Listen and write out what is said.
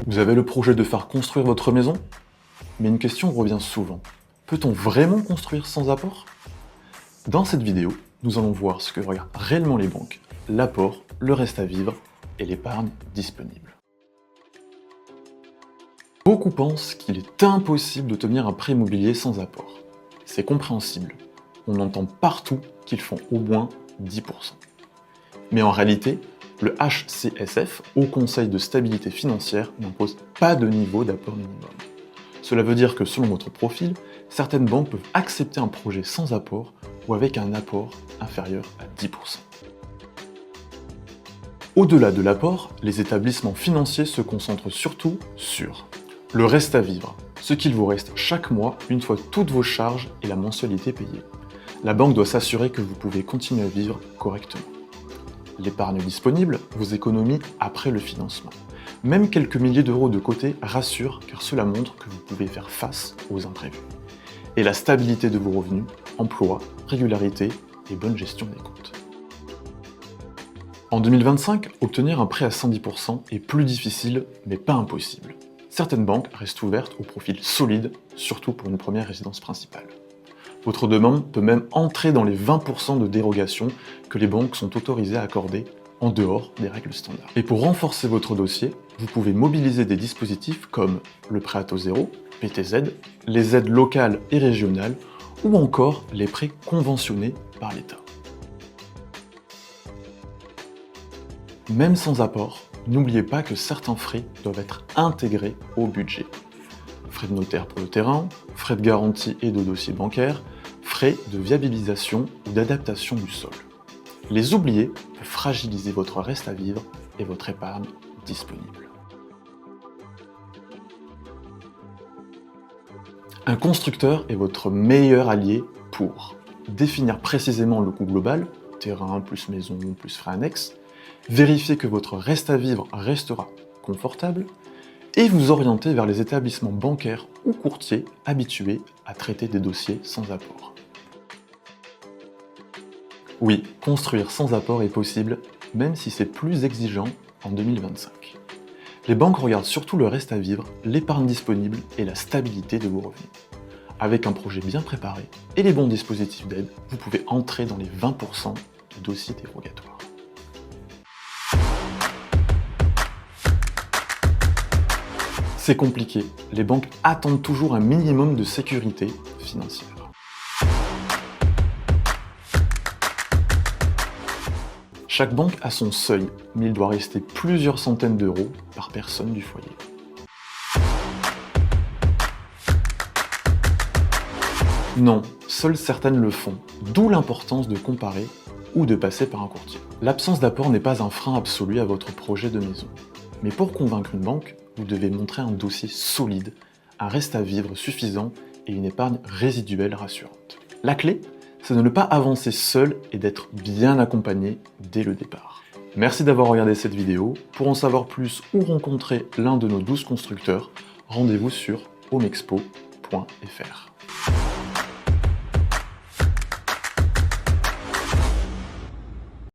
Vous avez le projet de faire construire votre maison? Mais une question revient souvent. Peut-on vraiment construire sans apport? Dans cette vidéo, nous allons voir ce que regardent réellement les banques, l'apport, le reste à vivre et l'épargne disponible. Beaucoup pensent qu'il est impossible d'obtenir un prêt immobilier sans apport. C'est compréhensible. On entend partout qu'ils font au moins 10%. Mais en réalité, le HCSF, Haut Conseil de stabilité financière, n'impose pas de niveau d'apport minimum. Cela veut dire que selon votre profil, certaines banques peuvent accepter un projet sans apport ou avec un apport inférieur à 10%. Au-delà de l'apport, les établissements financiers se concentrent surtout sur le reste à vivre, ce qu'il vous reste chaque mois une fois toutes vos charges et la mensualité payée. La banque doit s'assurer que vous pouvez continuer à vivre correctement. L'épargne disponible, vos économies après le financement. Même quelques milliers d'euros de côté rassurent car cela montre que vous pouvez faire face aux imprévus. Et la stabilité de vos revenus, emploi, régularité et bonne gestion des comptes. En 2025, obtenir un prêt à 110% est plus difficile, mais pas impossible. Certaines banques restent ouvertes aux profils solides, surtout pour une première résidence principale. Votre demande peut même entrer dans les 20% de dérogation que les banques sont autorisées à accorder en dehors des règles standards. Et pour renforcer votre dossier, vous pouvez mobiliser des dispositifs comme le prêt à taux zéro, PTZ, les aides locales et régionales, ou encore les prêts conventionnés par l'État. Même sans apport, n'oubliez pas que certains frais doivent être intégrés au budget. Frais de notaire pour le terrain, frais de garantie et de dossier bancaire, frais de viabilisation ou d'adaptation du sol. Les oublier peut fragiliser votre reste à vivre et votre épargne disponible. Un constructeur est votre meilleur allié pour définir précisément le coût global, terrain plus maison plus frais annexes, vérifier que votre reste à vivre restera confortable, et vous orienter vers les établissements bancaires ou courtiers habitués à traiter des dossiers sans apport. Oui, construire sans apport est possible, même si c'est plus exigeant en 2025. Les banques regardent surtout le reste à vivre, l'épargne disponible et la stabilité de vos revenus. Avec un projet bien préparé et les bons dispositifs d'aide, vous pouvez entrer dans les 20% de dossiers dérogatoires. C'est compliqué, les banques attendent toujours un minimum de sécurité financière. Chaque banque a son seuil, mais il doit rester plusieurs centaines d'euros par personne du foyer. Non, seules certaines le font, d'où l'importance de comparer ou de passer par un courtier. L'absence d'apport n'est pas un frein absolu à votre projet de maison. Mais pour convaincre une banque, vous devez montrer un dossier solide, un reste à vivre suffisant et une épargne résiduelle rassurante. La clé, c'est de ne pas avancer seul et d'être bien accompagné dès le départ. Merci d'avoir regardé cette vidéo. Pour en savoir plus ou rencontrer l'un de nos 12 constructeurs, rendez-vous sur homexpo.fr.